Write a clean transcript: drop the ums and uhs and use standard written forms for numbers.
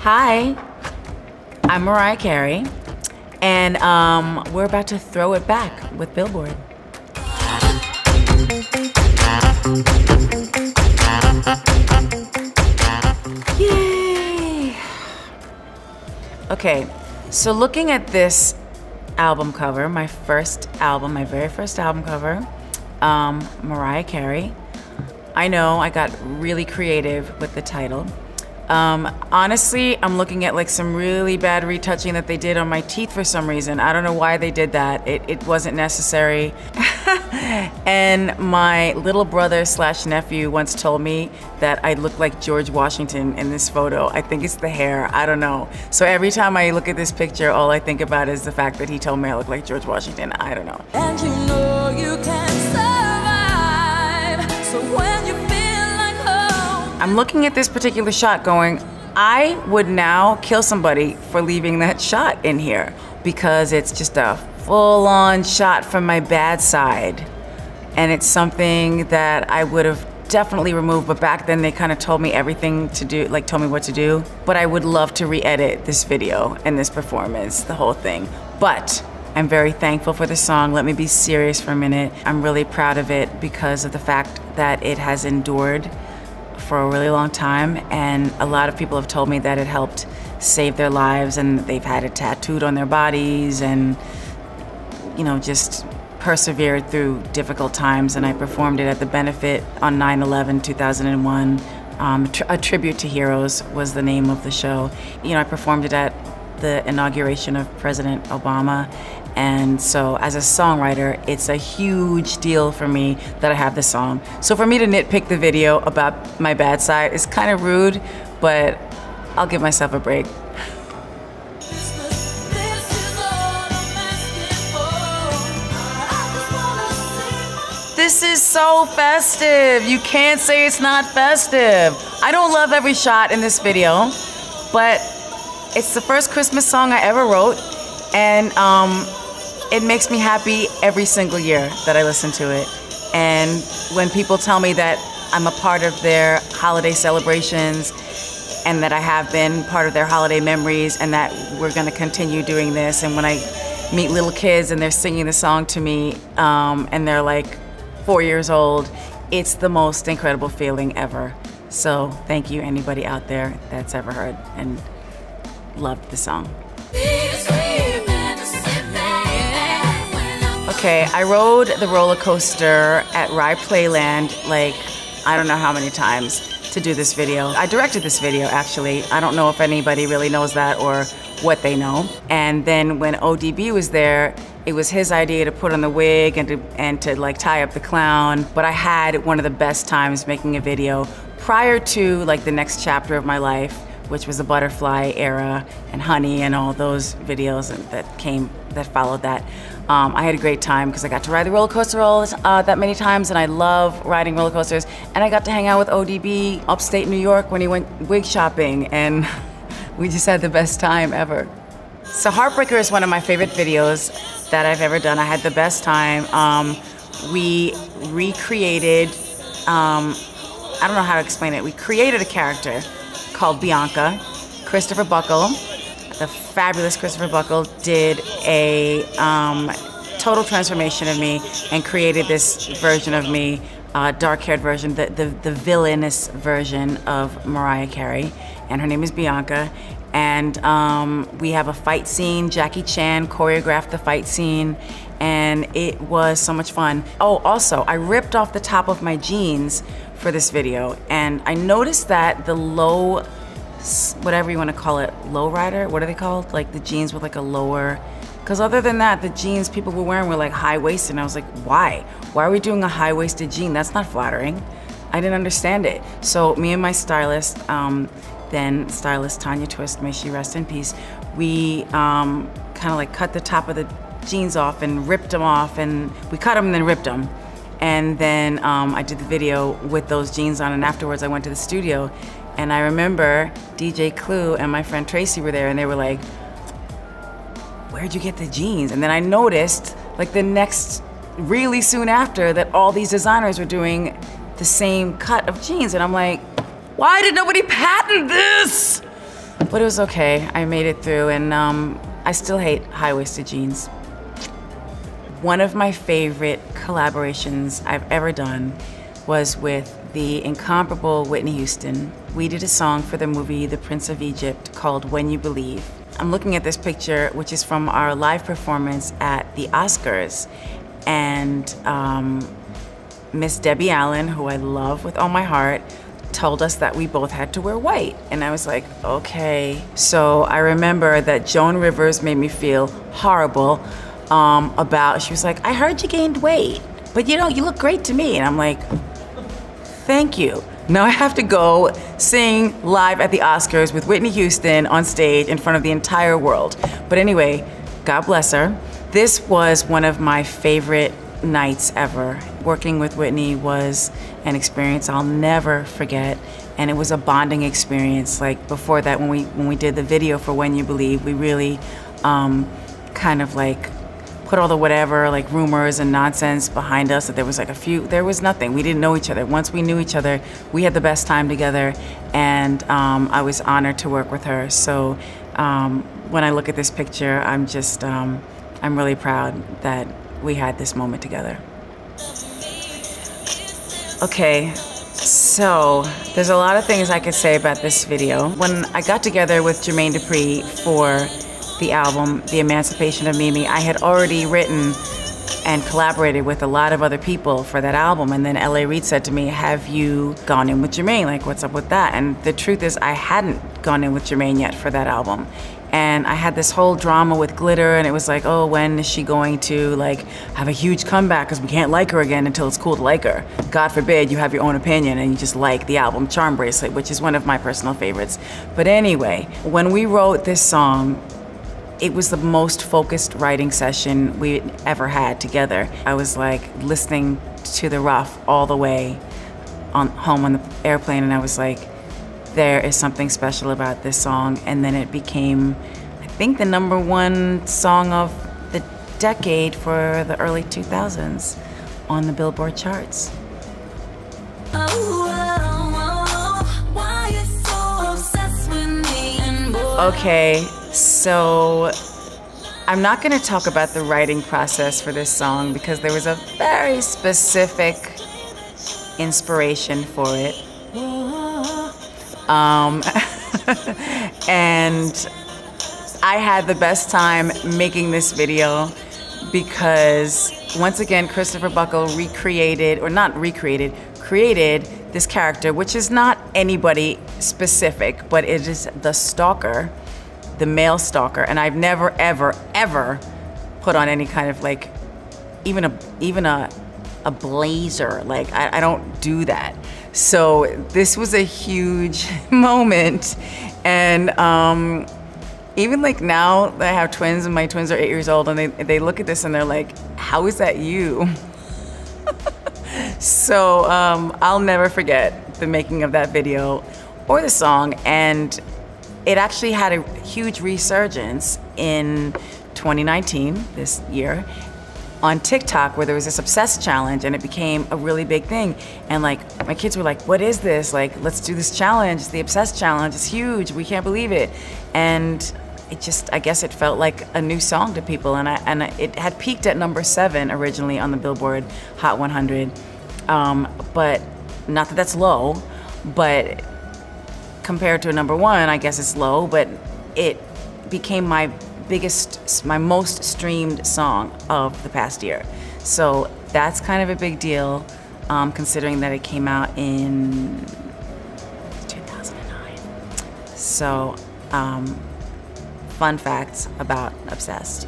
Hi, I'm Mariah Carey, and we're about to throw it back with Billboard. Yay! Okay, so looking at this album cover, my very first album cover, Mariah Carey. I know I got really creative with the title. Honestly, I'm looking at like some really bad retouching that they did on my teeth for some reason. I don't know why they did that. It wasn't necessary. And my little brother / nephew once told me that I look like George Washington in this photo. I think it's the hair, I don't know. So every time I look at this picture, all I think about is the fact that he told me I look like George Washington. I don't know. And you know you can survive, so when you feel like home. I'm looking at this particular shot going, I would now kill somebody for leaving that shot in here because it's just a full-on shot from my bad side. And it's something that I would have definitely removed, but back then they kind of told me everything to do, like told me what to do. But I would love to re-edit this video and this performance, the whole thing. But I'm very thankful for the song. Let me be serious for a minute. I'm really proud of it because of the fact that it has endured for a really long time, and a lot of people have told me that it helped save their lives, and they've had it tattooed on their bodies, and you know, just persevered through difficult times. And I performed it at the benefit on 9/11/2001. A Tribute to Heroes was the name of the show. You know, I performed it at the inauguration of President Obama. And so as a songwriter, it's a huge deal for me that I have this song. So for me to nitpick the video about my bad side is kind of rude, but I'll give myself a break. This is so festive. You can't say it's not festive. I don't love every shot in this video, but it's the first Christmas song I ever wrote, and it makes me happy every single year that I listen to it. And when people tell me that I'm a part of their holiday celebrations and that I have been part of their holiday memories and that we're gonna continue doing this, and when I meet little kids and they're singing the song to me and they're like 4 years old, it's the most incredible feeling ever. So thank you anybody out there that's ever heard and loved the song. Okay, I rode the roller coaster at Rye Playland like I don't know how many times to do this video. I directed this video actually. I don't know if anybody really knows that or what they know. And then when ODB was there, it was his idea to put on the wig and to like tie up the clown. But I had one of the best times making a video prior to like the next chapter of my life, which was the Butterfly era and Honey and all those videos that followed that. I had a great time because I got to ride the roller coaster that many times, and I love riding roller coasters. And I got to hang out with ODB upstate New York when he went wig shopping, and we just had the best time ever. So Heartbreaker is one of my favorite videos that I've ever done. I had the best time. We recreated, I don't know how to explain it. We created a character called Bianca. Christopher Buckle, the fabulous Christopher Buckle, did a total transformation of me and created this version of me, dark-haired version, the villainous version of Mariah Carey, and her name is Bianca. And we have a fight scene. Jackie Chan choreographed the fight scene, and it was so much fun. Oh, also, I ripped off the top of my jeans for this video, and I noticed that the low, whatever you want to call it, low rider, what are they called? Like the jeans with like a lower, because other than that, the jeans people were wearing were like high-waisted, and I was like, why? Why are we doing a high-waisted jean? That's not flattering. I didn't understand it. So me and my stylist, then stylist Tanya Twist, may she rest in peace, we kind of like cut the top of the jeans off and ripped them off, and we cut them and then ripped them. And then I did the video with those jeans on, and afterwards I went to the studio, and I remember DJ Clue and my friend Tracy were there, and they were like, where'd you get the jeans? And then I noticed, like the next, really soon after, that all these designers were doing the same cut of jeans, and I'm like, why did nobody patent this? But it was okay. I made it through, and I still hate high-waisted jeans. One of my favorite collaborations I've ever done was with the incomparable Whitney Houston. We did a song for the movie The Prince of Egypt called When You Believe. I'm looking at this picture, which is from our live performance at the Oscars. And Miss Debbie Allen, who I love with all my heart, told us that we both had to wear white. And I was like, okay. So I remember that Joan Rivers made me feel horrible she was like, I heard you gained weight, but you look great to me. And I'm like, thank you. Now I have to go sing live at the Oscars with Whitney Houston on stage in front of the entire world. But anyway, God bless her. This was one of my favorite nights ever. Working with Whitney was an experience I'll never forget, and it was a bonding experience. Like before that, when we did the video for When You Believe, we really kind of like put all the whatever, like rumors and nonsense behind us, that there was like there was nothing. We didn't know each other. Once we knew each other, we had the best time together, and I was honored to work with her. So when I look at this picture, I'm just, I'm really proud that we had this moment together. Okay, so there's a lot of things I could say about this video. When I got together with Jermaine Dupri for the album, The Emancipation of Mimi, I had already written and collaborated with a lot of other people for that album. And then L.A. Reid said to me, have you gone in with Jermaine? Like, what's up with that? And the truth is, I hadn't gone in with Jermaine yet for that album. And I had this whole drama with Glitter, and it was like, oh, when is she going to like have a huge comeback, because we can't like her again until it's cool to like her. God forbid you have your own opinion and you just like the album Charm Bracelet, which is one of my personal favorites. But anyway, when we wrote this song, it was the most focused writing session we ever had together. I was like listening to The Rough all the way home on the airplane, and I was like, there is something special about this song. And then it became, I think, the #1 song of the decade for the early 2000s on the Billboard charts. Okay, so I'm not going to talk about the writing process for this song because there was a very specific inspiration for it. And I had the best time making this video because, once again, Christopher Buckle created this character, which is not anybody specific, but it is the stalker, the male stalker. And I've never, ever, ever put on any kind of like, even a blazer. Like, I don't do that. So this was a huge moment. And even like now that I have twins, and my twins are 8 years old, and they look at this and they're like, how is that you? So I'll never forget the making of that video or the song. And it actually had a huge resurgence in 2019, this year, on TikTok, where there was this Obsessed challenge, and it became a really big thing. And like, my kids were like, what is this? Like, let's do this challenge. It's the Obsessed challenge. It's huge. We can't believe it. And it just, I guess it felt like a new song to people. And it had peaked at #7 originally on the Billboard Hot 100. But not that that's low, but compared to a #1, I guess it's low, but it became my most streamed song of the past year. So that's kind of a big deal, considering that it came out in 2009. So, fun facts about Obsessed.